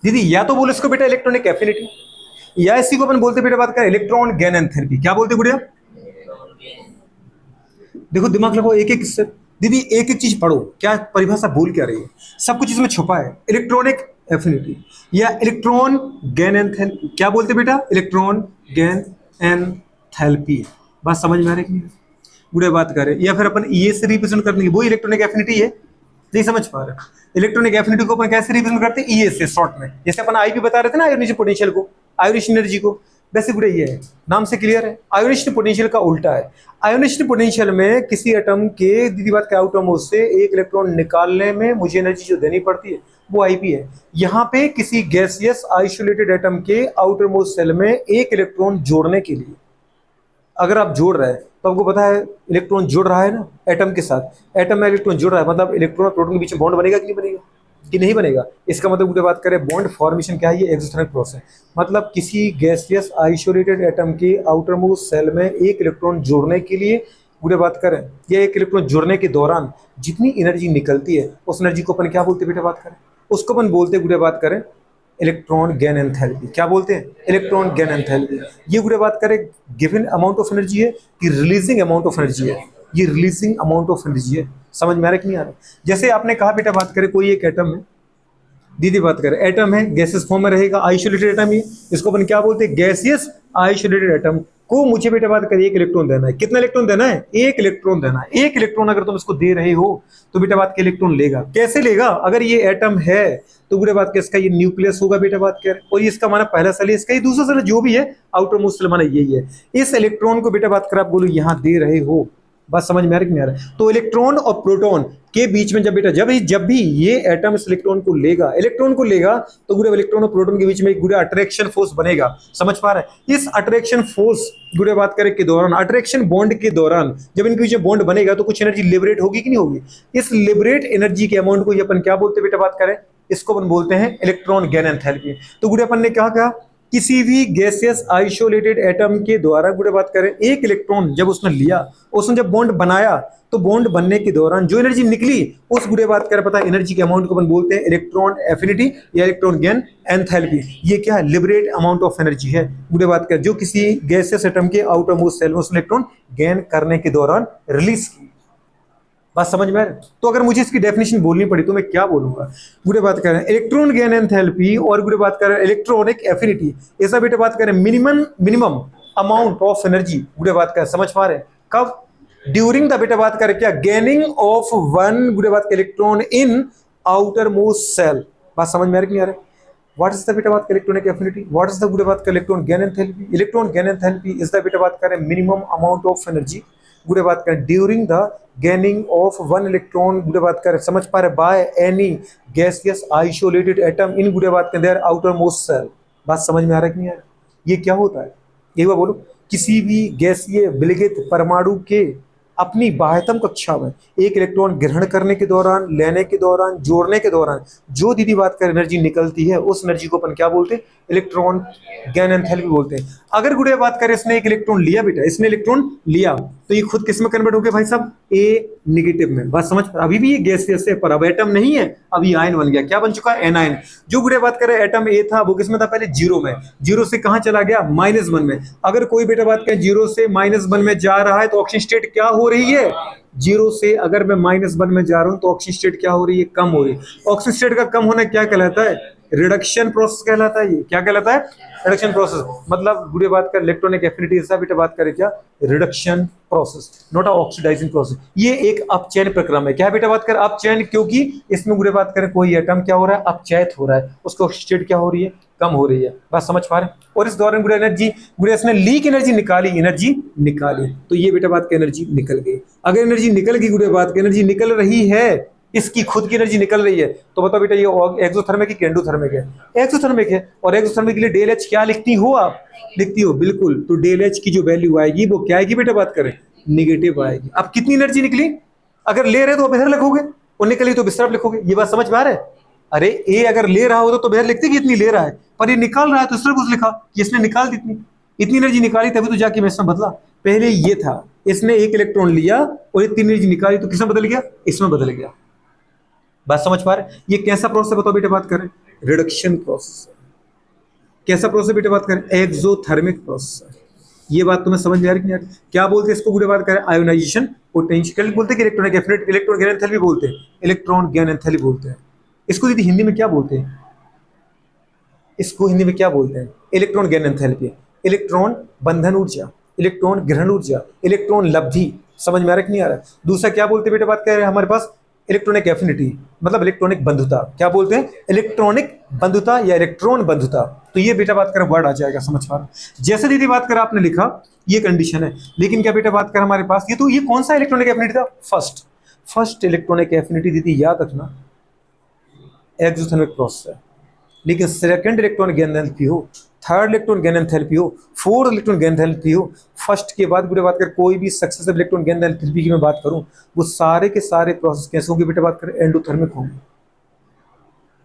दीदी या तो बोलो इसको बेटा इलेक्ट्रॉनिक एफिनिटी, या इसी को अपन बोलते बेटा बात करें इलेक्ट्रॉन गेन एंथैल्पी। क्या बोलते गुड़िया? देखो दिमाग लगाओ, एक एक से दीदी एक एक चीज पढ़ो, क्या परिभाषा बोल क्या रही है, सब कुछ इसमें छुपा है। इलेक्ट्रॉनिक एफिनिटी या इलेक्ट्रॉन गेन एंथैल्पी, क्या बोलते बेटा? Electron gain enthalpy. बात समझ में आ रही है कि नहीं? बुढ़े बात करें, या फिर अपन ये से रिप्रेजेंट करने की, वो इलेक्ट्रॉनिक एफिनिटी है, नहीं समझ पा रहे? इलेक्ट्रॉनिक एफिनिटी को अपन कैसे रिप्रेजेंट करते हैं? ई से शॉर्ट में, जैसे अपन आई भी बता रहे थे ना आयोनिक पोटेंशियल को, आयोनिक एनर्जी को, वैसे गुड़े ये है, नाम से क्लियर है। आयोनिक पोटेंशियल का उल्टा है। आयोनिक पोटेंशियल में किसी एटम के दीदी बात के आउटर मोस्ट से एक इलेक्ट्रॉन निकालने में मुझे एनर्जी जो देनी पड़ती है वो आईपी है। यहाँ पे किसी गैसियस आइसोलेटेड एटम के आउटर मोस्ट सेल में एक इलेक्ट्रॉन जोड़ने के लिए, अगर आप जोड़ रहे हैं तो आपको पता है इलेक्ट्रॉन जुड़ रहा है ना एटम के साथ, एटम में इलेक्ट्रॉन जुड़ रहा है, मतलब इलेक्ट्रॉन और प्रोटॉन के बीच में बॉन्ड बनेगा कि नहीं बनेगा? कि नहीं बनेगा। इसका मतलब उल्टे बात करें बॉन्ड फॉर्मेशन क्या है? ये एक्सोथर्मिक प्रोसेस, मतलब किसी गैसियस आइसोलेटेड एटम के आउटर मोस्ट सेल में एक इलेक्ट्रॉन जोड़ने के लिए बुरे बात करें, या एक इलेक्ट्रॉन जोड़ने के दौरान जितनी एनर्जी निकलती है उस एनर्जी को अपन क्या बोलते हैं बेटा बात करें? उसको अपन बोलते हैं बुरे बात करें इलेक्ट्रॉन गेन एंथैल्पी। क्या बोलते हैं? Electron gain enthalpy. ये बुरे बात करें गिवन अमाउंट ऑफ एनर्जी है कि रिलीजिंग अमाउंट ऑफ एनर्जी है? ये रिलीजिंग अमाउंट ऑफ एनर्जी है। समझ में आ रहा है कि नहीं आ रहा? जैसे आपने कहा बेटा बात करें कोई एक एटम है, दीदी बात करें एटम है, गैसियस फॉर्म में रहेगा, आइसोलेटेड एटम ही, इसको अपन क्या बोलते हैं? गैसियस आइसोलेटेड एटम को मुझे बेटा बात करें एक इलेक्ट्रॉन देना है। कितना इलेक्ट्रॉन देना है? एक इलेक्ट्रॉन देना है। एक इलेक्ट्रॉन अगर तुम इसको दे रहे हो तो बेटा बात के इलेक्ट्रॉन लेगा। कैसे लेगा? अगर ये एटम है तो बेटा बात के इसका ये न्यूक्लियस होगा बेटा बात कर, और ये इसका माना पहला सेल है, इसका ये दूसरा सेल, जो भी है आउटर मोस्ट सेल माना यही है। इस इलेक्ट्रॉन को बेटा बात कर आप बोलो यहाँ दे रहे हो। बात समझ में आ रही है कि नहीं आ रहा है? तो इलेक्ट्रॉन और प्रोटॉन के बीच में जब बेटा जब भी ये एटम इस इलेक्ट्रॉन को लेगा तो गुड़े इलेक्ट्रॉन और प्रोटॉन के बीच में एक गुड़े अट्रैक्शन फोर्स बनेगा। समझ पा रहे हैं? इस अट्रैक्शन फोर्स गुड़े बात करें के दौरान, अट्रैक्शन बॉन्ड के दौरान जब इनके बीच में बॉन्ड बनेगा तो कुछ एनर्जी लिबरेट होगी कि नहीं होगी? इस लिबरेट एनर्जी के अमाउंट को अपन क्या बोलते हैं बेटा बात करें? इसको अपन बोलते हैं इलेक्ट्रॉन गेन एंथैल्पी। तो गुड़े अपन ने क्या कहा? किसी भी गैसियस आइसोलेटेड एटम के द्वारा गुड़े बात करें एक इलेक्ट्रॉन जब उसने लिया, उसने जब बॉन्ड बनाया तो बॉन्ड बनने के दौरान जो एनर्जी निकली उस गुड़े बात करें पता है एनर्जी के अमाउंट को अपन बोलते हैं इलेक्ट्रॉन एफिनिटी या इलेक्ट्रॉन गेन एंथैल्पी। ये क्या है? लिबरेट अमाउंट ऑफ एनर्जी है गुड़े बात करें जो किसी गैसियस एटम के आउटर मोस्ट सेल में उस इलेक्ट्रॉन गेन करने के दौरान रिलीज की। बात समझ में आ रही है? तो अगर मुझे इसकी डेफिनेशन बोलनी पड़ी तो मैं क्या बोलूंगा? गुड़े बात करें इलेक्ट्रॉन गेन एंथैल्पी और गुड़े बात करें इलेक्ट्रॉनिक एफिनिटी, ऐसा बेटा बात करें मिनिमम अमाउंट ऑफ एनर्जी गुड़े बात करें। समझ पा रहे हैं? कब? ड्यूरिंग द बेटा बात करें क्या? गेनिंग ऑफ वन गुड़े बात करें electron in outermost shell. बात समझ में आ रही नहीं आ रही? What is the beta bath electronic affinity? What is the beta bath electron gain enthalpy? Electron gain enthalpy is the beta bath minimum amount of energy गुड़े बात करें during the gaining of one electron गुड़े बात करें। समझ पा रहे? By any gaseous isolated atom in गुड़े बात करें देयर आउटर मोस्ट सेल। बात समझ में आ रहा है कि नहीं आ रहा? ये क्या होता है एक बार बोलो? किसी भी गैसीय विलगित परमाणु के अपनी बाह्यतम कक्षा में एक इलेक्ट्रॉन ग्रहण करने के दौरान, लेने के दौरान, जोड़ने के दौरान जो दीदी बात कर एनर्जी निकलती है उस एनर्जी को अपन क्या बोलते हैं? इलेक्ट्रॉन गेन एंथैल्पी बोलते हैं। अगर गुड़े बात करें इसने एक इलेक्ट्रॉन लिया बेटा, इसने इलेक्ट्रॉन लिया तो ये खुद किस में कन्वर्ट हो गया भाई साहब? ए नेगेटिव में। बात समझ? अभी भी ये गैसियस है पर अब एटम नहीं है, अभी आयन बन गया। क्या बन चुका है? एनायन। जो गुड़े बात करें एटम ए था वो किस में था? पहले जीरो में। जीरो से कहां चला गया? -1 में। अगर कोई बेटा बात करें जीरो से -1 में जा रहा है तो ऑक्सीजन स्टेट क्या हो रही है? जीरो से अगर मैं -1 में जा रहा हूं तो ऑक्सीजन स्टेट क्या हो रही है? कम हो रही है। ऑक्सीजन स्टेट का कम होना क्या कहलाता है? रिडक्शन प्रोसेस कहलाता है। ये क्या कहलाता है? Reduction process. मतलब बुरे बात कर इलेक्ट्रॉनिक एफिनिटी ऐसा बेटा बात करें क्या? Reduction process, not a oxidising process. ये एक अपचयन प्रक्रम है। क्या बेटा बात कर? अपचयन, क्योंकि इसमें बुरे बात करें कोई एटम क्या हो रहा है? अपचयित हो रहा है, उसको ऑक्सीजन स्टेट क्या हो रही है? कम हो रही है। बात समझ पा रहे हैं? और इस दौरान गुड़े एनर्जी गुड़े इसने लीक एनर्जी निकाली तो ये बेटा बात की एनर्जी निकल गई। अगर एनर्जी निकल गई गुड़े बात की एनर्जी निकल रही है, इसकी खुद की एनर्जी निकल रही है तो बताओ बेटा ये एक्सोथर्मिक है एंडोथर्मिक है? एक्सोथर्मिक है। और एक्सोथर्मिक के लिए डेल एच क्या लिखती हो आप? लिखती हो बिल्कुल। तो डेल एच की जो वैल्यू आएगी वो क्या आएगी बेटा बात करें? नेगेटिव आएगी। अब कितनी एनर्जी निकली? अगर ले रहे तो आप इधर लिखोगे और निकली तो इस तरफ लिखोगे। ये बात समझ में आ रहा है? अरे ए अगर ले रहा होता तो इधर लिखते कि इतनी ले रहा है, पर ये निकाल रहा है तो इस तरफ कुछ लिखा कि इसने निकाल दी इतनी एनर्जी निकाली, तभी तो जाके मैं इसमें बदला। पहले ये था, इसने एक इलेक्ट्रॉन लिया और इतनी एनर्जी निकाली तो किसमें बदल गया? इसमें बदल गया। बात समझ पा रहे? ये कैसा प्रोसेस बताओ बेटा बात करें? रिडक्शन प्रोसेस है। कैसा प्रोसेस बेटा बात करें? एक्सोथर्मिक प्रोसेस है। ये बात तुम्हें समझ में आ रही कि नहीं? क्या बोलते हैं इसको गुड़े बात करें? आयोनाइजेशन पोटेंशियल बोलते हैं कि electronic affinity, electron gain enthalpy बोलते हैं, इलेक्ट्रॉन गेन एंथैल्पी बोलते हैं। इसको दीदी हिंदी में क्या बोलते हैं? इसको हिंदी में क्या बोलते हैं? इलेक्ट्रॉन गेन एंथैल्पी, इलेक्ट्रॉन बंधन ऊर्जा, इलेक्ट्रॉन ग्रहण ऊर्जा, इलेक्ट्रॉन लब्धि। समझ में आ रहा कि नहीं आ रहा? दूसरा क्या बोलते हैं बेटा बात कर रहे हैं हमारे पास? इलेक्ट्रॉनिक एफिनिटी मतलब इलेक्ट्रॉनिक बंधुता। क्या बोलते हैं? इलेक्ट्रॉनिक बंधुता या इलेक्ट्रॉन बंधुता। तो ये बेटा बात कर वर्ड आ जाएगा, समझ पा रहे? जैसे दीदी बात कर आपने लिखा ये कंडीशन है, लेकिन क्या बेटा बात कर हमारे पास ये तो ये कौन सा इलेक्ट्रॉनिक एफिनिटी था? फर्स्ट इलेक्ट्रॉनिक एफिनिटी दीदी याद रखना एक्सोथर्मिक प्रोसेस है। लेकिन सेकंड इलेक्ट्रॉन गेन एंथैल्पी हो, थर्ड इलेक्ट्रॉन गेन एंथैल्पी हो, फोर्थ इलेक्ट्रॉन गेन एंथैल्पी हो, फर्स्ट के बाद बेटा बात कर कोई भी सक्सेसिव इलेक्ट्रॉन गेन एंथैल्पी की मैं बात करूं, वो सारे के सारे प्रोसेस कैसे होंगे बेटा बात करें? एंडोथर्मिक होंगे।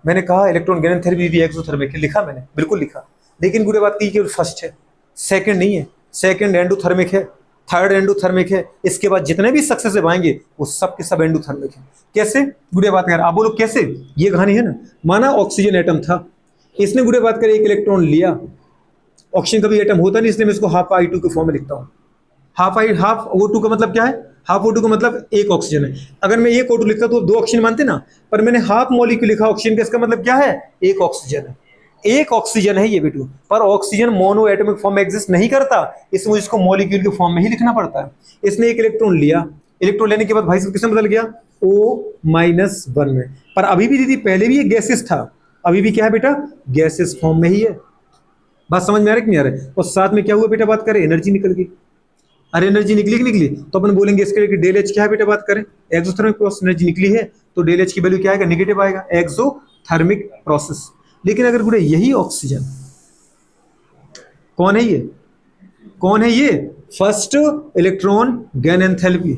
मैंने कहा इलेक्ट्रॉन गेन एंथैल्पी भी एक्सोथर्मिक है, लिखा मैंने, बिल्कुल लिखा। लेकिन गुड़े बात की केवल फर्स्ट है, सेकंड नहीं है। सेकंड एंडोथर्मिक है, थर्ड एंडोथर्मिक है, इसके बाद जितने भी सक्सेसिव आएंगे वो सब के सब एंडोथर्मिक है। कैसे गुड़े बात कर? आप बोलो कैसे? ये कहानी है ना, माना ऑक्सीजन एटम था, इसने गुड़े बात कर एक इलेक्ट्रॉन लिया, ऑक्सीजन का भी एटम होता नहीं, इसलिए मैं इसको हाफ I2 के फॉर्म में लिखता हूँ। हाफ O2 का मतलब क्या है? हाफ O2 का मतलब एक ऑक्सीजन है। अगर मैं एक O2 लिखता तो दो ऑक्सीजन मानते ना, पर मैंने हाफ मॉलिक्यूल लिखा ऑक्सीजन का, इसका मतलब क्या है? एक ऑक्सीजन है। एक ऑक्सीजन है ये बेटू, पर ऑक्सीजन मोनो एटॉमिक फॉर्म में एग्जिस्ट नहीं करता, इसलिए मुझे इसको मॉलिक्यूल के फॉर्म में ही लिखना पड़ता है। इसने एक इलेक्ट्रॉन लिया, इलेक्ट्रॉन लेने के बाद भाई साहब किसमें बदल गया? O-1 में। पर अभी भी दीदी पहले भी ये गैसेस था, अभी भी क्या है बेटा? गैसेस फॉर्म में ही है। बात समझ में आ रही कि नहीं आ रही? और साथ में क्या हुआ बेटा बात करें? एनर्जी निकल गई। अरे एनर्जी निकली कि निकली? तो अपन बोलेंगे इसके लिए डेल एच क्या है बेटा बात करें? एक्सोथर्मिक प्रोसेस एनर्जी निकली है, तो डेल एच की वैल्यू क्या आएगा? नेगेटिव आएगा, एक्सोथर्मिक प्रोसेस। लेकिन अगर गुड़े यही ऑक्सीजन, कौन है ये? कौन है ये? First electron gain enthalpy.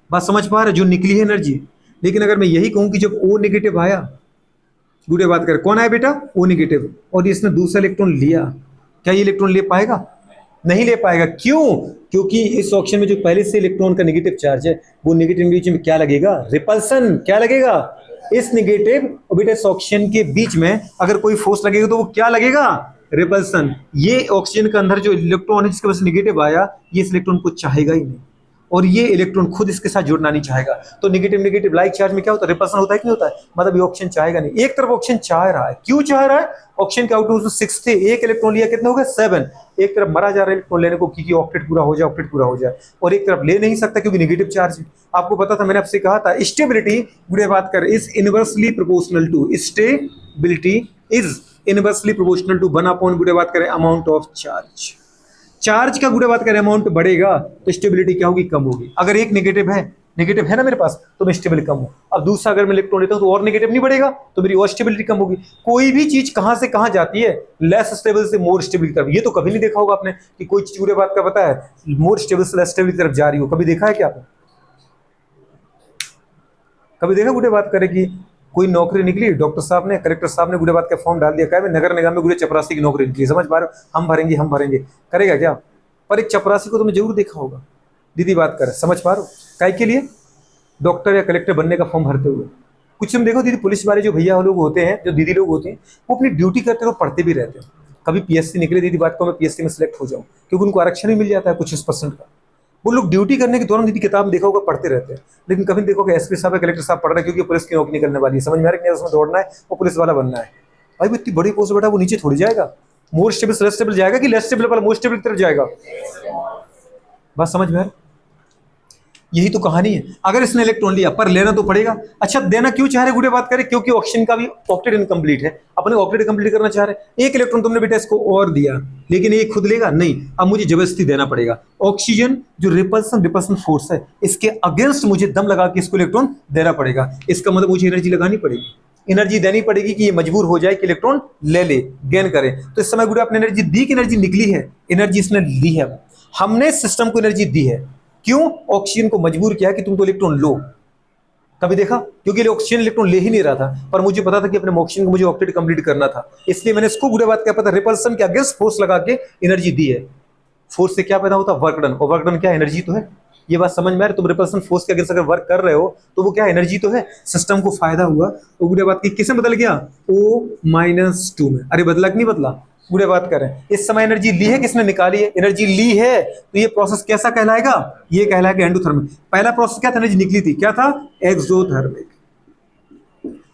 बात समझ पा रहे? जो निकली है एनर्जी। लेकिन अगर मैं यही कहूं कि जब O नेगेटिव आया, गुड़े बात करें कौन आया बेटा? O नेगेटिव, और इसने दूसरा इलेक्ट्रॉन लिया, क्या ये इलेक्ट्रॉन ले पाएगा? नहीं ले पाएगा। क्यों? क्योंकि इस ऑक्सीजन में जो पहले से इलेक्ट्रॉन का नेगेटिव चार्ज है, वो नेगेटिव बीच में क्या लगेगा? रिपल्सन। क्या लगेगा? इस नेगेटिव और बेटा इस ऑक्सीजन के बीच में अगर कोई फोर्स लगेगा तो वो क्या लगेगा? रिपल्सन। ये ऑक्सीजन के अंदर जो इलेक्ट्रॉन है जिसके वजह से नेगेटिव आया, ये इस इलेक्ट्रॉन को चाहेगा ही नहीं, और ये इलेक्ट्रॉन खुद इसके साथ जुड़ना नहीं चाहेगा। तो नेगेटिव नेगेटिव लाइक चार्ज में क्या होता है? रिपल्सन होता है कि नहीं होता है? मतलब ये ऑक्सीजन चाहेगा नहीं। एक तरफ ऑक्सीजन चाह रहा है, क्यों चाह रहा है? ऑक्सीजन के आउटपुट 6 थे, एक इलेक्ट्रॉन लिया, कितने हो गए? 7। एक तरफ मरा जा रहा है इलेक्ट्रॉन लेने को, क्योंकि ऑक्टेट पूरा हो जाए, ऑक्टेट पूरा हो जाए, और एक तरफ ले नहीं सकता क्योंकि नेगेटिव चार्ज है। आपको पता था, मैंने आपसे कहा था स्टेबिलिटी गुड़े बात कर is inversely proportional to, stability is inversely proportional to 1 गुड़े बात करें अमाउंट ऑफ चार्ज। चार्ज का गुड़े बात करें अमाउंट बढ़ेगा तो स्टेबिलिटी क्या होगी? कम होगी। अगर एक नेगेटिव है ना मेरे पास, तो मैं स्टेबिलिटी कम हो। अब दूसरा अगर मैं इलेक्ट्रॉन लेता हूं तो और नेगेटिव नहीं बढ़ेगा, तो मेरी और स्टेबिलिटी कम होगी। कोई भी चीज कहां से कहां जाती है? लेस स्टेबल से मोर स्टेबल की तरफ। ये तो कभी नहीं देखा होगा आपने कि कोई चीज गुड़े बात का पता है मोर स्टेबल से लेस स्टेबल की तरफ जा रही हो, कभी देखा है क्या आपने? कभी देखा गुड़े बात करे कि कोई नौकरी निकली, डॉक्टर साहब ने, कलेक्टर साहब ने गुड़े बात का फॉर्म डाल दिया, कहा नगर निगम में गुड़े चपरासी की नौकरी निकली, समझ पा रहे हो? हम भरेंगे, करेगा क्या? पर एक चपरासी को तुमने जरूर देखा होगा, दीदी बात कर, समझ पा रहे हो? काय के लिए? डॉक्टर या कलेक्टर बनने का फॉर्म भरते हुए। कुछ तुम देखो दीदी, पुलिस वाले जो भैया लोग होते हैं, जो दीदी लोग होते हैं, वो अपनी ड्यूटी करते हुए पढ़ते भी रहते हैं। कभी PSC निकले दीदी बात को, मैं PSC में सिलेक्ट हो जाऊँ, क्योंकि उनको आरक्षण ही मिल जाता है कुछ इस % का। वो लोग ड्यूटी करने के दौरान दीदी किताब देखा होगा, पढ़ते रहते हैं। लेकिन कभी देखो कि SP साहब या कलेक्टर साहब पढ़ रहे हैं क्योंकि पुलिस की नौकरी निकलने वाली है, समझ में आ रहा है? उसमें दौड़ना है, वो पुलिस वाला बनना है। भाई वो इतनी बड़ी पोस्ट बैठा, वो नीचे थोड़ी जाएगा। मोर स्टेबल से लेस स्टेबल जाएगा कि लेस स्टेबल वाला मोर स्टेबल की तरफ जाएगा? बात समझ में आ रही? यही तो कहानी है। अगर इसने इलेक्ट्रॉन लिया, पर लेना तो पड़ेगा। अच्छा, देना क्यों चाह रहे गुड़े बात करें? क्योंकि ऑक्सीजन का भी ऑक्टेट इनकम्प्लीट है, अपने ऑक्टेट कंप्लीट करना चाह रहे। एक इलेक्ट्रॉन तुमने बेटा इसको और दिया, लेकिन ये खुद लेगा नहीं, अब मुझे जबरदस्ती देना पड़ेगा। ऑक्सीजन जो रिपल्सन फोर्स है, इसके अगेंस्ट मुझे दम लगा के इसको इलेक्ट्रॉन देना पड़ेगा। इसका मतलब मुझे एनर्जी लगानी पड़ेगी, एनर्जी देनी पड़ेगी कि ये मजबूर हो जाए कि इलेक्ट्रॉन ले ले, गेन करे। तो इस समय गुड़े आपने एनर्जी दी कि एनर्जी निकली है? एनर्जी इसने ली है, हमने सिस्टम को एनर्जी दी है। क्यों? ऑक्सीजन को मजबूर किया कि तुम तो इलेक्ट्रॉन लो। कभी देखा? क्योंकि ऑक्सीजन इलेक्ट्रॉन ले ही नहीं रहा था, पर मुझे पता था कि अपने ऑक्सीजन को मुझे ऑक्टेट कंप्लीट करना था, इसलिए मैंने इसको गुड़े बात क्या पता रिपल्सन के अगेंस्ट फोर्स लगा के एनर्जी दी है। फोर्स से क्या पैदा होता है? वर्क डन, और वर्क डन क्या? एनर्जी तो है। ये बात समझ में आ रही? तुम रिपल्सन फोर्स के अगेंस्ट अगर वर्क कर रहे हो तो वो क्या एनर्जी तो है, सिस्टम को फायदा हुआ। तो गुड़े बात की किससे बदल गया? O-2 में। अरे बदला कि नहीं बदला? गुड़े बात करें इस समय एनर्जी ली है किसने? निकाली है। एनर्जी ली है तो ये प्रोसेस कैसा कहलाएगा? ये कहलाएगा एंडोथर्मिक। पहला प्रोसेस क्या था? एनर्जी निकली थी, क्या था? एक्सोथर्मिक।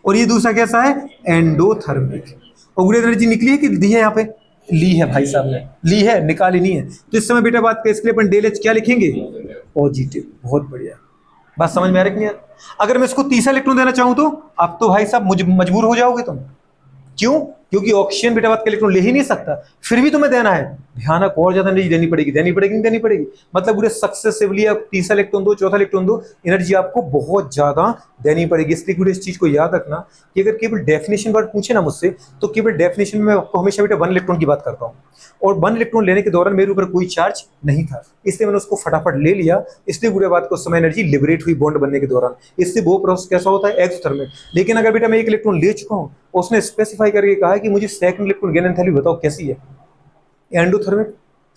और ये दूसरा कैसा है? एंडोथर्मिक। और गुड़े एनर्जी निकली है कि दी है? यहाँ पे ली है भाई साहब ने, ली है, निकाली नहीं है। तो इस समय बेटा बात करें इसके लिए अपन डेल एच क्या लिखेंगे? पॉजिटिव। बहुत बढ़िया, बात समझ में आ रही है? अगर मैं इसको तीसरा इलेक्ट्रॉन देना चाहूं तो अब तो भाई साहब मुझे मजबूर हो जाओगे तुम। क्यों? क्योंकि ऑक्सीजन बेटा बात का इलेक्ट्रॉन ले ही नहीं सकता, फिर भी तुम्हें देना है। भयानक और ज्यादा एनर्जी देनी पड़ेगी, देनी पड़ेगी नहीं देनी पड़ेगी? मतलब पूरे सक्सेसिवली आप तीसरा इलेक्ट्रॉन दो, चौथा इलेक्ट्रॉन दो, एनर्जी आपको बहुत ज्यादा देनी पड़ेगी। इसलिए पूरे इस चीज को याद रखना कि अगर केवल डेफिनेशन वर्ड पूछे ना मुझसे तो केवल डेफिनेशन में आपको हमेशा बेटा 1 इलेक्ट्रॉन की बात करता हूँ, और 1 इलेक्ट्रॉन लेने के दौरान मेरे ऊपर कोई चार्ज नहीं था, इसलिए मैंने उसको फटाफट ले लिया। इसलिए पूरे बात को उस समय एनर्जी लिबरेट हुई बॉन्ड बनने के दौरान। इससे वो प्रोसेस कैसा होता है? एक्सोथर्मिक। लेकिन अगर बेटा मैं 1 इलेक्ट्रॉन ले चुका हूँ, उसने स्पेसिफाई करके कहा है कि मुझे सेकंड इलेक्ट्रॉन गेन एंथैल्पी बताओ कैसी है? Endothermic.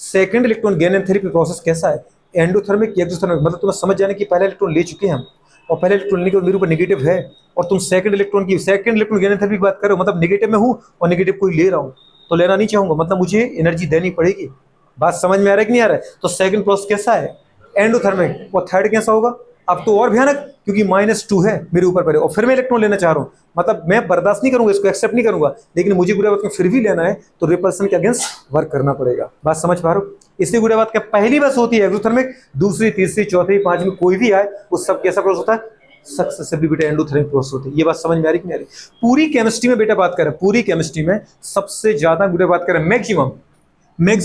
Second electron gain enthalpy process कैसा है? एंडोथर्मिक या एक्सोथर्मिक। मतलब तुम्हें समझ जाने की पहला इलेक्ट्रॉन ले चुके हैं हम, और पहले इलेक्ट्रॉन लेने के बाद मेरे ऊपर नेगेटिव है, और तुम सेकंड इलेक्ट्रॉन गेन एंथैल्पी की बात करो, मतलब नेगेटिव में हूं और नेगेटिव कोई ले रहा हूं, तो लेना नहीं चाहूंगा, मतलब मुझे एनर्जी देनी पड़ेगी। बात समझ में आ रहा है कि नहीं आ रहा है? तो सेकंड प्रोसेस कैसा है? एंडोथर्मिक। और थर्ड कैसा होगा? अब तो और भयानक, क्योंकि -2 है मेरे ऊपर पड़े और फिर मैं इलेक्ट्रॉन लेना चाह रहा हूं, मतलब मैं बर्दाश्त नहीं करूंगा, इसको एक्सेप्ट नहीं करूंगा, लेकिन मुझे गुड़े बात में फिर भी लेना है, तो रिपल्सन के अगेंस्ट वर्क करना पड़ेगा। बात समझ पा रहे हो? इसलिए गुड़े बात का पहली बस होती है एक्सोथर्मिक, दूसरी, तीसरी, चौथी, पांचवी कोई भी आए उस सब कैसा प्रोसेस होता है? सक्सेसिवली बेटा एंडोथर्मिक प्रोसेस होती है। ये बात समझ में आ रही कि नहीं आ रही? पूरी केमिस्ट्री में बेटा बात करें, पूरी केमिस्ट्री में सबसे ज्यादा गुड़े बात करें मैक्सिमम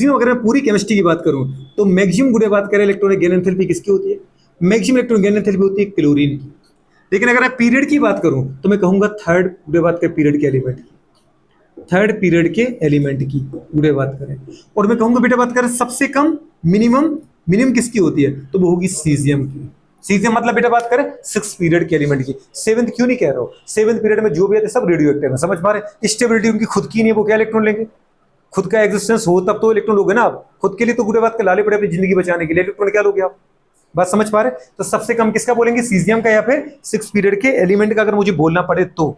अगर मैं पूरी केमिस्ट्री की बात करूं तो मैक्सिमम गुड़े बात करें इलेक्ट्रॉनिक गेन एंथैल्पी किसकी होती है? मैक्सिमम इलेक्ट्रॉन गेन एंथैल्पी होती है क्लोरीन की। लेकिन अगर मैं पीरियड की बात करूं तो मैं कहूंगा थर्ड गुड़े बात करें पीरियड के एलिमेंट की, थर्ड पीरियड के एलिमेंट की गुड़े बात करें। और मैं कहूंगा बेटा बात करें सबसे कम मिनिमम किसकी होती है? तो वो होगी सीजियम की। सीजियम मतलब बेटा बात करें 6 पीरियड के एलिमेंट की। 7th क्यों नहीं कह रहा हूं? 7th पीरियड में जो भी आते सब रेडियो एक्टिव है, समझ पा रहे? स्टेबिलिटी उनकी खुद की नहीं है, वो क्या इलेक्ट्रॉन लेंगे? खुद का एग्जिस्टेंस हो तब तो इलेक्ट्रॉन लोगे ना आप। खुद के लिए तो गुड़े बात के लाले पड़े अपनी जिंदगी बचाने के लिए, इलेक्ट्रॉन क्या लोगे आप? बात समझ पा रहे? तो सबसे कम किसका बोलेंगे? सीजियम का, या फिर 6 पीरियड के एलिमेंट का अगर मुझे बोलना पड़े तो।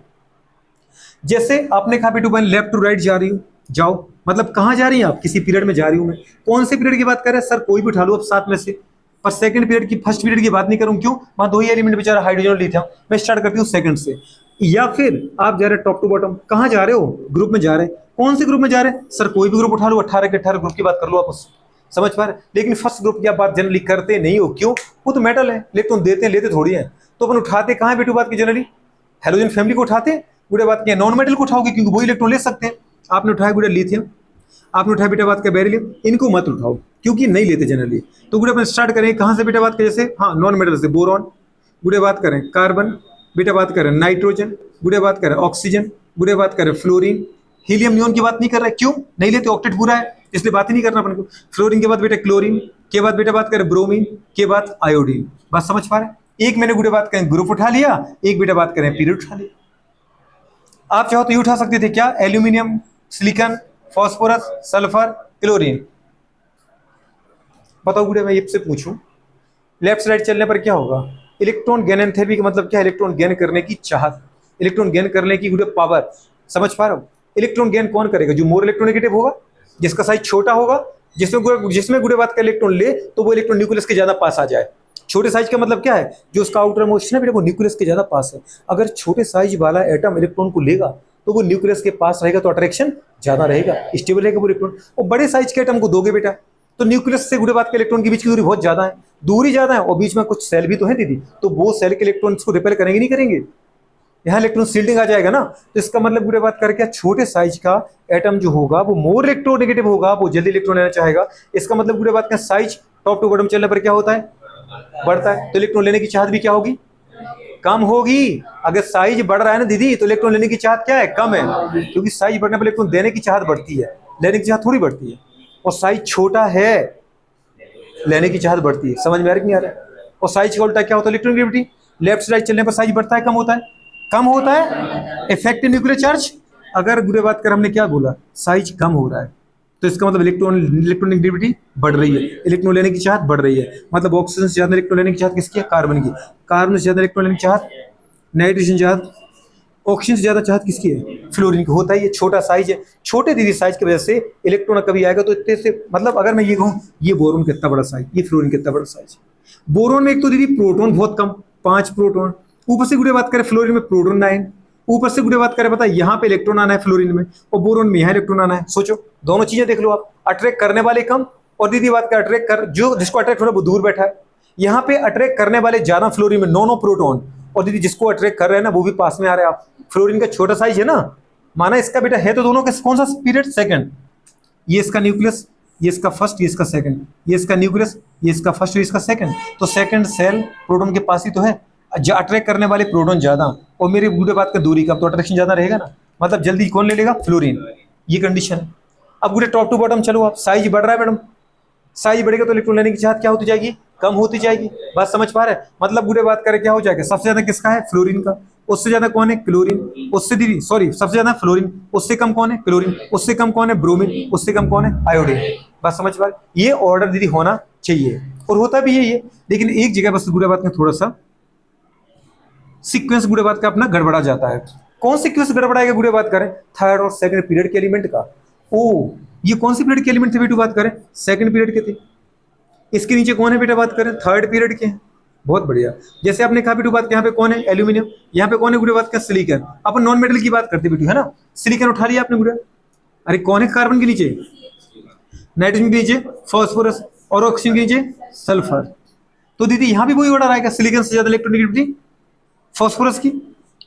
जैसे आपने कहा बेटू मैं लेफ्ट टू राइट जा रही हूं, जाओ, मतलब कहां जा रही हैं आप? किसी पीरियड में जा रही हूं मैं। कौन से पीरियड की बात कर रहे हैं सर? कोई भी उठा लो अब 7 में से, पर सेकंड पीरियड की, फर्स्ट पीरियड की बात नहीं करूं। क्यों? वहां 2 ही एलिमेंट बेचारा हाइड्रोजन और लिथियम। मैं स्टार्ट करती हूं सेकंड से। या फिर आप जा रहे हैं टॉप टू बॉटम, कहां जा रहे हो? ग्रुप में जा रहे हैं। कौन से ग्रुप में जा रहे हैं सर? कोई भी ग्रुप उठा लो, 18 के 18 ग्रुप की बात कर लो आप उससे, समझ पा रहे? लेकिन फर्स्ट ग्रुप की आप बात जनरली करते नहीं हो। क्यों? वो तो मेटल है, इलेक्ट्रॉन देते हैं, लेते थोड़ी है। तो अपन उठाते कहां है बेटू बात की? जनरली हेलोजन फैमिली को उठाते हैं। गुड़े बात की नॉन मेटल को उठाओगे क्योंकि वो इलेक्ट्रॉन ले सकते हैं। आपने उठाया गुड़े लिथियम, आपने उठाया बेटा बात का बेरिलियम, इनको मत उठाओ क्योंकि नहीं लेते जनरली। तो गुड़े अपन स्टार्ट करें कहां से बेटा बात करें? जैसे हाँ नॉन मेटल से बोरॉन, गुड़े बात करें कार्बन, बेटा बात करें नाइट्रोजन, गुड़े बात करें ऑक्सीजन, गुड़े बात करें फ्लोरीन। हीलियम नियोन की बात नहीं कर रहा है। क्यों नहीं लेते? ऑक्टेट पूरा है, इसलिए बात ही नहीं करना अपन को। फ्लोरीन के बाद बेटा क्लोरीन, के बाद बेटा बात करें ब्रोमीन, के बाद आयोडीन। बात समझ पा रहे हैं? एक मैंने गुड़े बात करें ग्रुप उठा लिया, एक बेटा बात करें पीरियड उठा लिया। आप चाहो तो ये उठा सकते थे क्या? Aluminium, silicon, phosphorus, sulphur, chlorine. बताओ गुड़े मैं ये से पूछूं, लेफ्ट साइड चलने पर क्या होगा? इलेक्ट्रॉन गेन एंथैल्पी का मतलब क्या है? इलेक्ट्रॉन गेन करने की चाहत, इलेक्ट्रॉन गेन करने की गुड़े पावर। समझ पा रहे हो? इलेक्ट्रॉन गेन कौन करेगा? जो मोर इलेक्ट्रोनेगेटिव होगा, जिसका साइज छोटा होगा, जिसमें गुड़े बात का इलेक्ट्रॉन ले तो वो इलेक्ट्रॉन न्यूक्लियस के ज्यादा पास आ जाए। छोटे साइज का मतलब क्या है? जो उसका आउटर मोस्ट है बेटा वो न्यूक्लियस के ज्यादा पास है। अगर छोटे साइज वाला एटम इलेक्ट्रॉन को लेगा तो वो न्यूक्लियस के पास रहेगा, तो अट्रैक्शन ज्यादा रहेगा, स्टेबल रहेगा वो इलेक्ट्रॉन। और बड़े साइज के एटम को दोगे बेटा तो न्यूक्लियस से गुड़े बात के इलेक्ट्रॉन के बीच की दूरी बहुत ज्यादा है, दूरी ज्यादा है, और बीच में कुछ सेल भी तो है दीदी, तो वो सेल के इलेक्ट्रॉन्स को रिपेल करेंगे नहीं करेंगे? यहाँ इलेक्ट्रॉन शील्डिंग आ जाएगा ना। तो इसका मतलब गुड़े बात करके छोटे साइज का एटम जो होगा वो मोर इलेक्ट्रोनेगेटिव होगा, वो जल्दी इलेक्ट्रॉन लेना चाहेगा। इसका मतलब गुड़े बात का साइज टॉप टू बॉटम चलने पर क्या होता है? बढ़ता है। तो इलेक्ट्रॉन लेने की चाहत भी क्या होगी? कम होगी। अगर साइज बढ़ रहा है ना दीदी तो इलेक्ट्रॉन लेने की चाहत क्या है? कम है, क्योंकि साइज बढ़ने पर इलेक्ट्रॉन देने की चाहत बढ़ती है, लेने की चाहत थोड़ी बढ़ती है। और साइज छोटा है, लेने की चाहत बढ़ती है। समझ में आ रहा है नहीं आ रहा है? और साइज का उल्टा क्या होता है? इलेक्ट्रोनेगेटिविटी। लेफ्ट साइड चलने पर साइज बढ़ता है कम होता है? कम होता है। इफेक्टिव न्यूक्लियर चार्ज, अगर गुड़े बात कर हमने क्या बोला? साइज कम हो रहा है, तो इसका मतलब इलेक्ट्रॉनिक बढ़ रही है, इलेक्ट्रॉन लेने की चाहत बढ़ रही है। मतलब ऑक्सीजन से ज्यादा इलेक्ट्रॉन लेने की चाहत किसकी है? कार्बन की। कार्बन से ज्यादा इलेक्ट्रॉन लेने की चाहत नाइट्रोजन चाहत, ऑक्सीजन से ज्यादा चाहत किसकी है? फ्लोरीन की। होता है ये छोटा साइज है, छोटे दीदी साइज की वजह से इलेक्ट्रॉन कभी आएगा तो इतने से, मतलब अगर मैं ये कहूँ ये बोरोन कितना बड़ा साइज, ये फ्लोरीन कितना बड़ा साइज। बोरोन में एक तो दीदी प्रोटॉन बहुत कम, 5 प्रोटॉन। ऊपर से गुड़े बात करें फ्लोरीन में प्रोटॉन 9। ऊपर से गुड़े बात करें, पता है यहाँ पे इलेक्ट्रॉन आना है फ्लोरीन में, और बोरोन में यहाँ इलेक्ट्रॉन आना है। सोचो दोनों चीजें देख लो आप, अट्रैक्ट करने वाले कम, और दीदी बात कर अट्रैक्ट कर, जो जिसको अट्रैक्ट हो रहा है वो दूर बैठा है। यहाँ पे अट्रैक्ट करने वाले ज्यादा फ्लोरीन में, 9 प्रोटॉन, और दीदी जिसको अट्रैक्ट कर रहे हैं ना वो भी पास में आ रहे हैं आप। फ्लोरीन का छोटा साइज है ना, माना इसका बेटा है तो दोनों का कौन सा पीरियड? सेकंड। ये इसका न्यूक्लियस, ये इसका फर्स्ट, ये इसका सेकंड, ये इसका न्यूक्लियस, ये इसका फर्स्ट, ये इसका सेकंड। तो सेकंड सेल प्रोटॉन के पास ही तो है। अट्रैक्ट करने वाले प्रोटॉन ज्यादा, और मेरे बूढ़े बात का दूरी का, तो अट्रैक्शन ज्यादा रहेगा ना, मतलब जल्दी कौन ले लेगा? फ्लोरीन। ये कंडीशन है। अब पूरे टॉप टू बॉटम चलो आप, साइज बढ़ रहा है मैडम, साइज बढ़ेगा तो इलेक्ट्रॉन लेने की चाहत क्या होती जाएगी? कम होती जाएगी। बात समझ पा रहे हैं? मतलब बुरे बात करें क्या हो जाएगा? सबसे ज्यादा किसका है? फ्लोरीन का। उससे ज्यादा कौन है? क्लोरीन। उससे दीदी सॉरी, सबसे ज्यादा फ्लोरीन, उससे कम कौन है? क्लोरीन। उससे कम कौन है? ब्रोमीन। उससे कम कौन है? आयोडीन। बात समझ पा रहे? ये ऑर्डर दीदी होना चाहिए, और होता भी यही है। लेकिन एक जगह बस बुरे बात में थोड़ा सा सीक्वेंस बुरे बात का अपना गड़बड़ा जाता है। कौन सीक्वेंस गड़बड़ाएगा बुरे बात करें? थर्ड और सेकंड पीरियड के एलिमेंट का। ओ, ये कौन सी पीरियड के एलिमेंट थे बेटू? बात करें सेकंड पीरियड के थे। इसके नीचे कौन है बेटा? बात करें थर्ड पीरियड के हैं। बहुत बढ़िया। जैसे आपने कहा बेटू बात, यहाँ पे कौन है? एल्यूमिनियम। यहाँ पे कौन है बुरे बात का? सिलिकॉन। अपन नॉन मेटल की बात करते बेटू, है ना? सिलिकॉन उठा लिया आपने बुरा। अरे कौन है कार्बन के नीचे? नाइट्रोजन के नीचे फॉस्फोरस, और ऑक्सीजन के नीचे सल्फर। तो दीदी यहाँ भी वही ऑर्डर आएगा, सिलिकॉन से ज्यादा इलेक्ट्रॉनिक फॉस्फोरस की,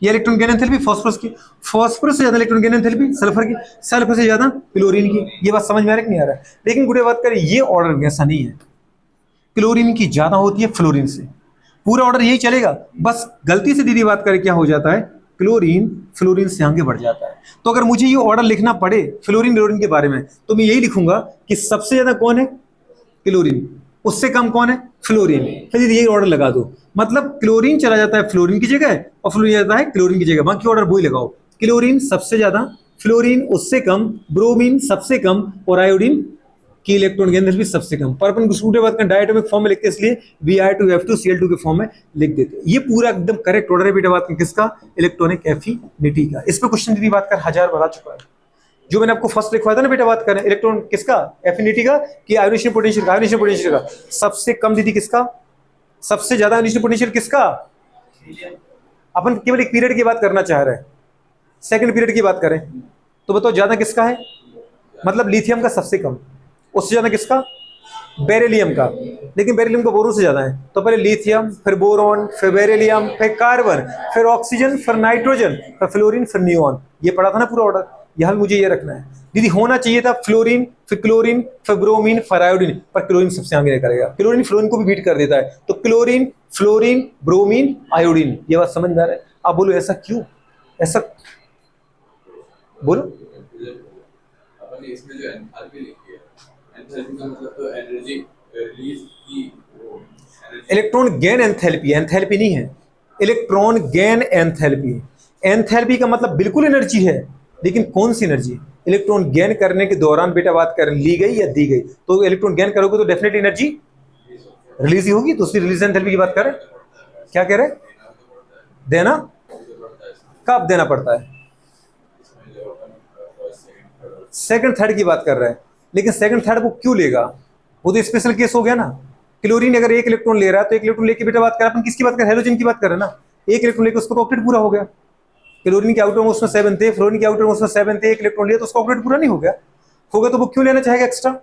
या इलेक्ट्रॉन गेन एंथैल्पी फॉस्फोरस की, फॉस्फोरस से ज्यादा इलेक्ट्रॉन गेन एंथैल्पी सल्फर की, सल्फर से ज्यादा क्लोरीन की। ये बात समझ में आ रहा है कि नहीं आ रहा है? लेकिन गुड़े बात करें ये ऑर्डर ऐसा नहीं है, क्लोरीन की ज्यादा होती है फ्लोरीन से, पूरा ऑर्डर यही चलेगा। बस गलती से दीदी बात करें क्या हो जाता है? क्लोरीन फ्लोरीन से आगे बढ़ जाता है। तो अगर मुझे ये ऑर्डर लिखना पड़े फ्लोरीन क्लोरीन के बारे में, तो मैं यही लिखूंगा कि सबसे ज्यादा कौन है? क्लोरीन। उससे कम कौन है? फ्लोरीन। फिर यही ऑर्डर लगा दो, मतलब क्लोरीन चला जाता है फ्लोरीन की जगह, और फ्लोरीन जाता है क्लोरीन की जगह। बाकी ऑर्डर वही लगाओ, क्लोरीन सबसे ज्यादा, फ्लोरीन उससे कम, ब्रोमीन सबसे कम, और आयोडीन की इलेक्ट्रॉन गेन एनर्जी सबसे कम। पर अपन दूसरे बात का डायटोमिक फॉर्म में लिखते हैं, इसलिए Br2F2Cl2 के फॉर्म में लिख देते हैं। ये पूरा एकदम करेक्ट ऑर्डर है बेटा बात का किसका? इलेक्ट्रॉनिक एफिनिटी का। इस पे क्वेश्चन दीदी बात कर 1000 बार आ चुका है। जो मैंने आपको फर्स्ट लिखवाया था ना बेटा बात करें इलेक्ट्रॉन किसका? एफिनिटी का, कि आयोनेशन पोटेंशियल का। आयोनेशन पोटेंशियल का सबसे कम दीदी किसका? सबसे ज्यादा आयोनेशन पोटेंशियल किसका? अपन केवल एक पीरियड की बात करना चाह रहे हैं, सेकंड पीरियड की बात करें तो बताओ ज्यादा किसका है? मतलब लिथियम का सबसे कम। उससे ज्यादा किसका? बेरिलियम का। लेकिन बेरिलियम का बोरोन से ज्यादा है। तो पहले लिथियम, फिर बोरोन, फिर बेरिलियम, फिर कार्बन, फिर ऑक्सीजन, फिर नाइट्रोजन, फिर फ्लोरीन, फिर नियोन। ये पढ़ा था ना पूरा ऑर्डर, यहां मुझे ये रखना है दीदी। होना चाहिए था फ्लोरीन, फिर क्लोरीन, फिर ब्रोमीन, फिर आयोडीन, पर क्लोरीन सबसे आगे करेगा। क्लोरीन फ्लोरीन को भी बीट कर देता है। तो क्लोरीन, फ्लोरीन, ब्रोमीन, आयोडीन। ये बात समझ में आ रहा है? आप बोलो ऐसा क्यों? ऐसा बोलो। इसमें जो एंथैल्पी लिखी है, एंथैल्पी का मतलब तो एनर्जी रिलीज की, इलेक्ट्रॉन गेन एंथैल्पी, एंथैल्पी नहीं है, इलेक्ट्रॉन गेन एंथैल्पी। एंथैल्पी का मतलब बिल्कुल एनर्जी है, लेकिन कौन सी एनर्जी? इलेक्ट्रॉन गेन करने के दौरान बेटा बात कर ली गई या दी गई। तो इलेक्ट्रॉन गेन करोगे तो डेफिनेट एनर्जी रिलीज ही होगी। तो उसकी रिलीज एंथैल्पी की बात करें, क्या कह रहे? देना कब देना पड़ता है? सेकंड थर्ड की बात कर रहे हैं। लेकिन सेकंड थर्ड वो क्यों लेगा? वो तो स्पेशल केस हो गया ना। क्लोरीन अगर एक इलेक्ट्रॉन ले रहा है तो एक इलेक्ट्रॉन लेके बेटा बात कर, अपन किसकी बात कर रहे हैं? हेलोजन की बात कर रहे हैं ना। एक इलेक्ट्रॉन लेके उसको तो ऑक्टेट पूरा हो गया। क्लोरीन के आउटर मोस्ट में 7 थे, फ्लोरीन के आउटर मोस्ट में 7 थे, एक इलेक्ट्रॉन लिया तो उसका ऑक्टेट पूरा नहीं हो गया होगा, तो वो क्यों लेना चाहेगा एक्स्ट्रा?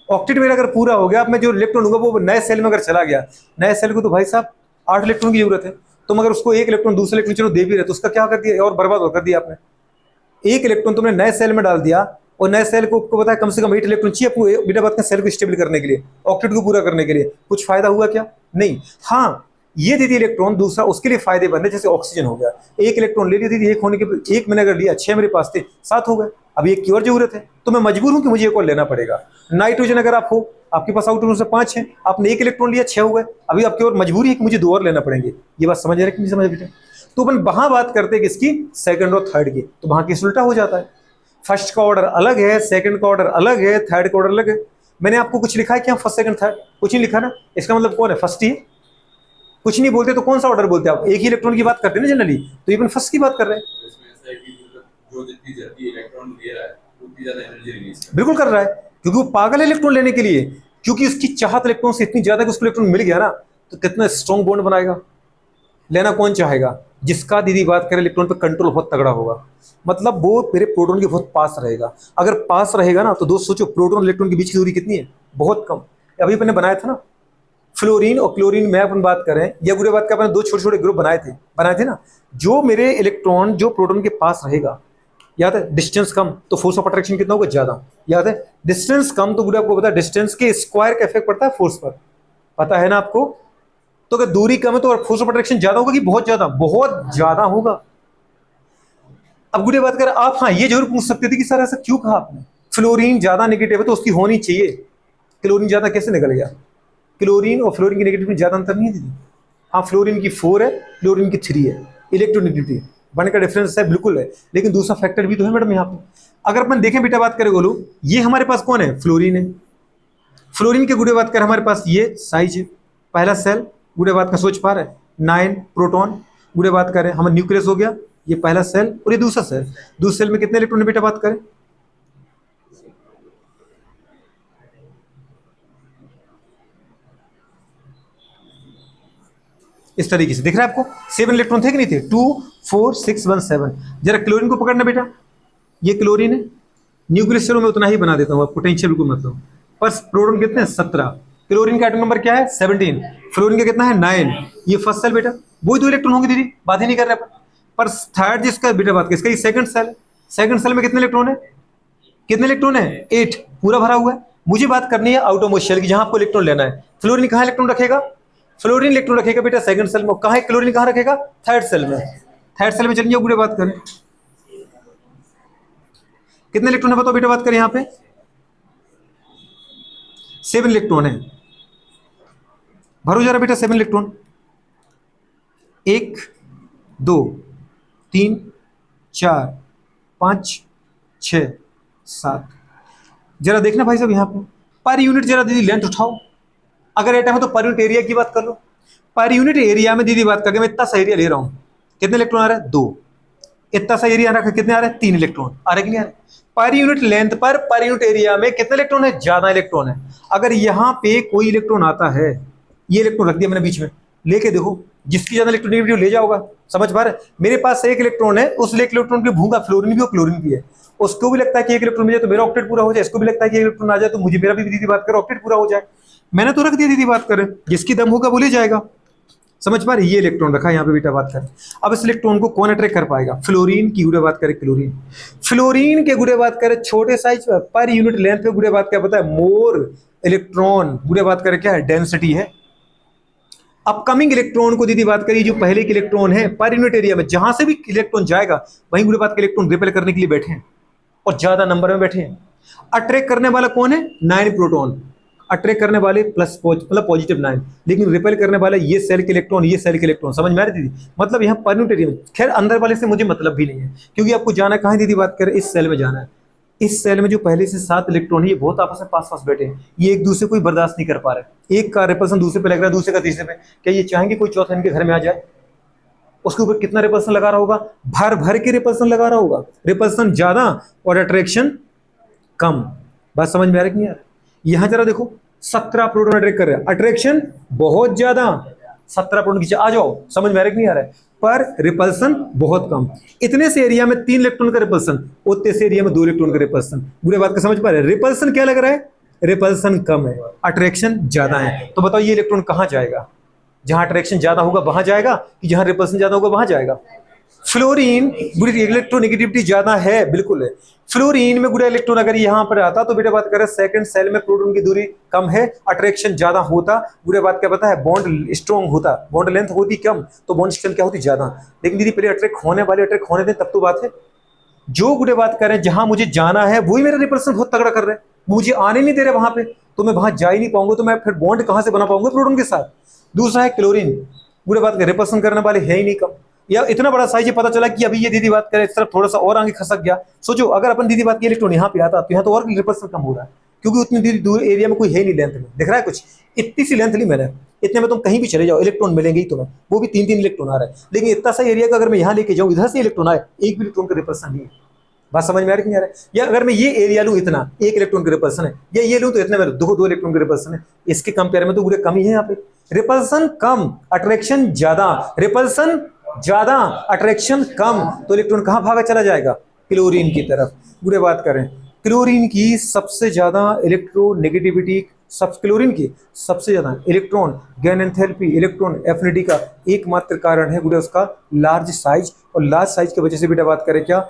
ऑक्टेट मेरा अगर पूरा हो गया, अब मैं जो इलेक्ट्रॉन लूंगा वो नए सेल में अगर चला गया, नए सेल को तो भाई साहब 8 इलेक्ट्रॉन की जरूरत है। तो मगर उसको एक इलेक्ट्रॉन दूसरे इलेक्ट्रॉन चलो दे भी रहे, तो उसका क्या कर दिया? और बर्बाद कर दिया आपने। एक इलेक्ट्रॉन तुमने नए सेल में डाल दिया, और नए सेल को पता है कम से कम 8 इलेक्ट्रॉन चाहिए आपको बीटा बात का सेल को स्टेबल करने के लिए, ऑक्टेट को पूरा करने के लिए। कुछ फायदा हुआ क्या? नहीं। हाँ, ये दीदी इलेक्ट्रॉन दूसरा उसके लिए फायदेमंद है, जैसे ऑक्सीजन हो गया, एक इलेक्ट्रॉन ले लिया दीदी, एक होने के एक मैंने अगर लिया, 6 मेरे पास थे, 7 हो गए, अभी एक की और जरूरत है, तो मैं मजबूर हूं कि मुझे एक और लेना पड़ेगा। नाइट्रोजन अगर आप हो, आपके पास आउटर से 5 है, आपने एक इलेक्ट्रॉन लिया, 6 हो गए, अभी आपकी और मजबूरी है कि मुझे 2 और लेना पड़ेंगे। ये बात समझ रहे कि नहीं समझ बेटे? तो अपन वहां बात करते हैं किसकी? सेकंड और थर्ड की, तो वहां केस उल्टा हो जाता है। फर्स्ट का ऑर्डर अलग है, सेकंड का ऑर्डर अलग है, थर्ड का ऑर्डर अलग है। मैंने आपको कुछ लिखा है क्या फर्स्ट सेकंड थर्ड? कुछ नहीं लिखा ना, इसका मतलब कौन है? फर्स्ट ही। कुछ नहीं बोलते तो कौन सा ऑर्डर बोलते हैं आप? एक ही इलेक्ट्रॉन की बात करते हैं ना जनरली, तो इवन फर्स्ट की बात कर रहे हैं। इसमें ऐसा है कि मतलब जो जितनी जल्दी इलेक्ट्रॉन ले रहा है उतनी ज्यादा एनर्जी रिलीज कर बिल्कुल कर रहा है, क्योंकि वो पागल है इलेक्ट्रॉन लेने के लिए, क्योंकि उसकी चाहत इलेक्ट्रॉन से इतनी ज्यादा कि उसको इलेक्ट्रॉन मिल गया ना, तो कितना स्ट्रॉन्ग बॉन्ड बनाएगा। लेना कौन चाहेगा? जिसका दीदी बात करें इलेक्ट्रॉन पे कंट्रोल बहुत तगड़ा होगा, मतलब वो मेरे प्रोटॉन के बहुत पास रहेगा। अगर पास रहेगा ना तो दोस्त सोचो प्रोटॉन इलेक्ट्रॉन के बीच की दूरी कितनी है, बहुत कम। अभी अपने बनाया था ना फ्लोरीन और क्लोरीन में अपन बात करें या बुरे बात का अपने दो छोटे छोटे ग्रुप बनाए थे ना, जो मेरे इलेक्ट्रॉन जो प्रोटॉन के पास रहेगा, याद है डिस्टेंस कम तो फोर्स ऑफ अट्रैक्शन कितना होगा? ज्यादा। याद है डिस्टेंस कम तो बुरे आपको पता है डिस्टेंस के स्क्वायर का इफेक्ट पड़ता है फोर्स पर, पता है ना आपको? तो अगर दूरी कम है तो फोर्स ऑफ अट्रैक्शन ज्यादा होगा कि बहुत ज्यादा? बहुत ज्यादा होगा। अब गुड़े बात कर आप, हाँ ये जरूर पूछ सकते थे कि सर ऐसा क्यों कहा आपने? फ्लोरीन ज्यादा नेगेटिव है तो उसकी होनी चाहिए, क्लोरीन ज्यादा कैसे निकल गया? क्लोरीन और फ्लोरीन की नेगेटिव में ज्यादा अंतर नहीं है दीदी। हाँ फ्लोरीन की 4 है, क्लोरीन की 3 है, इलेक्ट्रोनेगेटिविटी वन का डिफरेंस है बिल्कुल है, लेकिन दूसरा फैक्टर भी तो है मैडम यहाँ पे। अगर अपन देखें बेटा बात करें बोलो, ये हमारे पास कौन है? फ्लोरीन है। फ्लोरीन के गुड़े बात करें हमारे पास ये साइज है, पहला सेल गुड़े बात का सोच पा रहे हैं 9 प्रोटॉन। गुड़े बात करें हमारा न्यूक्लियस हो गया, ये पहला सेल और ये दूसरा सेल। दूसरे सेल में कितने इलेक्ट्रॉन है बेटा बात करें? इस तरीके से दिख रहा है आपको, 7 इलेक्ट्रॉन थे कि नहीं थे? 2 4 6 1 7। जरा क्लोरीन को पकड़ना बेटा, ये क्लोरीन है, न्यूक्लियस चलो मैं उतना ही बना देता हूँ, आपको टेंशन बिल्कुल मतलब। पर प्रोटॉन कितने हैं? 17। क्लोरीन का एटम नंबर क्या है? 17। फ्लोरीन का कितना है? 9। ये फर्स्ट सेल बेटा, वही 2 इलेक्ट्रॉन होंगे दीदी, बात ही नहीं कर रहे अपन। पर थर्ड जिसका बेटा बात कर, इसका ये सेकंड सेल। सेकंड सेल में कितने इलेक्ट्रॉन है? कितने इलेक्ट्रॉन है? 8, पूरा भरा हुआ है। मुझे बात करनी है आउटोमोस्ट शेल की, जहां आपको इलेक्ट्रॉन लेना है। फ्लोरीन कहां इलेक्ट्रॉन रखेगा? फ्लोरीन इलेक्ट्रॉन रखेगा बेटा सेकंड सेल में। कहां है क्लोरीन, कहां रखेगा? थर्ड सेल में। थर्ड सेल में चलिए पूरे बात करें, कितने इलेक्ट्रॉन है बताओ बेटा बात करें यहाँ पे? 7 इलेक्ट्रॉन है। भरो जरा बेटा 7 इलेक्ट्रॉन, 1 2 3 4 5 6 7। जरा देखना भाई साहब यहाँ पे पर यूनिट जरा दीदी लेंथ उठाओ। अगर एटम है तो पर यूनिट एरिया की बात कर लो। पर यूनिट एरिया में दीदी बात करके मैं इतना सा एरिया ले रहा हूं, कितने इलेक्ट्रॉन आ रहा है? 2। इतना सा एरिया आ रहा है, कितने आ रहे हैं? 3 इलेक्ट्रॉन आ रहे कि नहीं आ रहे? Per unit length per unit area में कितने इलेक्ट्रॉन है? ज्यादा इलेक्ट्रॉन है। अगर यहाँ पे कोई इलेक्ट्रॉन आता है, ये इलेक्ट्रॉन रख दिया मैंने बीच में, लेके देखो जिसकी ज्यादा इलेक्ट्रॉनिक ले जाओगा। समझ पा रहे? मेरे पास एक इलेक्ट्रॉन है, उस इलेक्ट्रॉन के भूंगा फ्लोरीन भी और क्लोरीन भी है। उसको भी लगता है कि एक इलेक्ट्रॉन मिल जाए तो मेरा ऑक्टेट पूरा हो जाए, इसको भी लगता है कि एक इलेक्ट्रॉन आ जाए तो मुझे मेरा भी दीदी बात करो ऑक्टेट पूरा हो जाए। मैंने तो रख दिया दीदी बात करें, जिसकी दम होगा वो ले जाएगा। समझ पा रहे? ये इलेक्ट्रॉन रखा है यहाँ पे बेटा बात करें। अब इस इलेक्ट्रॉन को कौन अट्रैक्ट कर पाएगा? फ्लोरीन की गुड़े बात करें, क्लोरीन। फ्लोरीन के गुड़े बात करें छोटे साइज पर यूनिट लेंथ पे गुड़े बात क्या पता है? मोर इलेक्ट्रॉन गुड़े बात करें क्या है? डेंसिटी है। अपकमिंग इलेक्ट्रॉन को दीदी बात करिए, जो पहले के इलेक्ट्रॉन है पर यूनिट एरिया में जहां से भी इलेक्ट्रॉन जाएगा वहीं गुड़े बात के इलेक्ट्रॉन रिपेल करने के लिए बैठे हैं और ज्यादा नंबर में बैठे हैं। अट्रैक्ट करने वाला कौन है? 9 प्रोटॉन। अट्रैक्ट करने वाले प्लस मतलब पॉजिटिव 9, लेकिन रिपेल करने वाला ये सेल के इलेक्ट्रॉन, ये सेल के इलेक्ट्रॉन। समझ में आ रही दीदी? मतलब यहाँ पर यूनिट एरिया में, खैर अंदर वाले से मुझे मतलब भी नहीं है, क्योंकि आपको जाना कहाँ है दीदी बात करें? इस सेल में जाना है। इस सेल में जो पहले से 7 इलेक्ट्रॉन है, ये बहुत आपस में पास पास बैठे हैं, ये एक दूसरे को बर्दाश्त नहीं कर पा रहे। एक का रिपल्सन दूसरे पे लग रहा है, दूसरे का तीसरे पे। क्या ये चाहेंगे कोई चौथा इनके घर में आ जाए? उसके ऊपर कितना रिपल्सन लगा रहा होगा? भर भर के रिपल्सन लगा रहा होगा। रिपल्सन ज्यादा और अट्रैक्शन कम। बात समझ में आ रही कि नहीं यार? यहां जरा देखो 17 प्रोटॉन अट्रैक्ट कर रहे हैं, अट्रैक्शन बहुत ज्यादा। 17 प्रोटॉन खींचे, आ जाओ। समझ में आ रहा है कि नहीं आ रहा है? पर रिपल्सन बहुत कम। इतने से एरिया में 3 इलेक्ट्रॉन का रिपल्सन, उतने से एरिया में 2 इलेक्ट्रॉन का रिपल्सन। बुरे बात का समझ पा रहे हैं? रिपल्सन क्या लग रहा है? रिपल्सन कम है, अट्रैक्शन ज्यादा है। तो बताओ ये इलेक्ट्रॉन कहां जाएगा? जहां अट्रैक्शन ज्यादा होगा वहां जाएगा कि जहां रिपल्सन ज्यादा होगा वहां जाएगा? फ्लोरीन गुड इलेक्ट्रोनेगेटिविटी ज्यादा है, बिल्कुल है। फ्लोरीन में गुड़ा इलेक्ट्रॉन अगर यहाँ पर आता तो बेटा बात करें सेकंड सेल में प्रोटॉन की दूरी कम है, अट्रैक्शन ज्यादा होता। गुड़ा बात क्या पता है? बॉन्ड स्ट्रॉन्ग होता, बॉन्ड लेंथ होती कम तो बॉन्ड स्ट्रेंथ क्या होती? ज्यादा। लेकिन दीदी पहले अट्रैक्ट होने वाले अट्रैक्ट होने दें तब तो बात है। जो गुड़े बात करें जहां मुझे जाना है वही मेरा रिपल्सन बहुत तगड़ा कर रहे हैं, मुझे आने नहीं दे रहे वहां पे, तो मैं वहां जा ही नहीं पाऊंगा, तो मैं फिर बॉन्ड कहां से बना पाऊंगा प्रोटॉन के साथ? दूसरा है क्लोरीन, गुड़े बात रिपल्सन करने वाले है ही नहीं कम, या इतना बड़ा साइज पता चला कि अभी ये दीदी बात करे इस तरफ थोड़ा सा और आगे खसक गया। सोचो अगर अपन दीदी बात की इलेक्ट्रॉन यहाँ पे आता तो यहाँ तो और रिपल्सन कम हो रहा है, क्योंकि उतनी दीदी दूर एरिया में कोई है नहीं लेंथ में, दिख रहा है कुछ, इतनी सी लेंथ ली मैंने, इतने में तुम कहीं भी चले जाओ इलेक्ट्रॉन मिलेंगे ही तुम्हें, वो भी 3-3 इलेक्ट्रॉन आ रहा है। लेकिन इतना सा एरिया का अगर मैं यहाँ लेके जाऊँ, इधर से इलेक्ट्रॉन आए, एक भी इलेक्ट्रॉन का रिपल्सन नहीं है। बात समझ में आ रही कि नहीं आ रहा है? या अगर मैं ये एरिया लूँ इतना, एक इलेक्ट्रॉन का रिपल्सन है, या ये लूँ तो इतने में दो इलेक्ट्रॉन का रिपल्सन है, इसके कंपेयर में तो पूरे कम ही है यहाँ पे। रिपल्सन कम, अट्रैक्शन ज्यादा, रिपल्सन ज्यादा, अट्रैक्शन कम, तो इलेक्ट्रॉन कहाँ भागा चला जाएगा? क्लोरीन की तरफ। पूरे बात करें क्लोरीन की सबसे ज्यादा इलेक्ट्रोनेगेटिविटी, सब क्लोरीन की सबसे ज्यादा electron gain enthalpy, electron affinity का एकमात्र कारण है गुड़े उसका लार्ज साइज, और लार्ज साइज की वजह से बेटा बात करें क्या?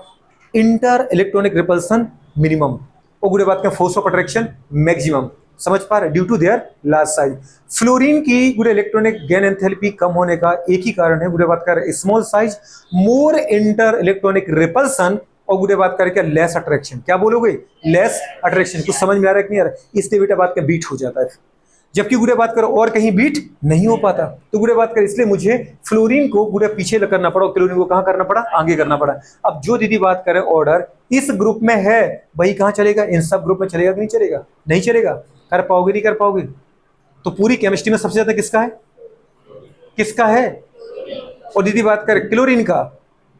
इंटर इलेक्ट्रॉनिक रिपल्सन मिनिमम, और गुड़े बात करें फोर्स ऑफ अट्रैक्शन मैक्सिमम। समझ पा रहे? Due to their large size. Fluorine की गुड़े इलेक्ट्रॉनिक गेन एंथैल्पी कम होने का एक ही कारण है, गुड़े बात करें स्मॉल साइज, मोर इंटर इलेक्ट्रॉनिक रिपल्सन, और गुड़े बात करें क्या? Less attraction. क्या बोलोगे? Less attraction. कुछ समझ में आ रहा है कि नहीं आ रहा है? इसलिए बेटा बात का बीट हो जाता है, जबकि गुड़े बात करो और कहीं बीट नहीं हो पाता। तो गुड़े बात कर इसलिए मुझे फ्लोरीन को गुड़े पीछे करना पड़ा और क्लोरीन को कहां करना पड़ा? आगे करना पड़ा। अब जो दीदी बात करे ऑर्डर इस ग्रुप में है, वही कहां चलेगा? इन सब ग्रुप में चलेगा कि नहीं चलेगा? नहीं चलेगा। कर पाओगे नहीं कर पाओगे? तो पूरी केमिस्ट्री में सबसे ज्यादा किसका है? किसका है? और दीदी बात करे क्लोरीन का,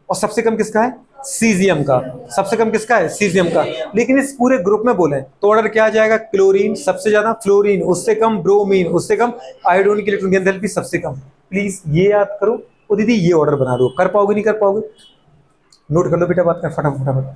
और सबसे कम किसका है? सीजियम का। सबसे कम किसका है? सीजियम का। लेकिन इस पूरे ग्रुप में बोले तो ऑर्डर क्या आ जाएगा? क्लोरीन सबसे ज्यादा, फ्लोरीन उससे कम, ब्रोमीन उससे कम, आयोडीन की इलेक्ट्रॉन एंथैल्पी सबसे कम। प्लीज ये याद करो, और दीदी ये ऑर्डर बना दो। कर पाओगे नहीं कर पाओगे? नोट कर लो बेटा बात कर फटाफट फटाफट।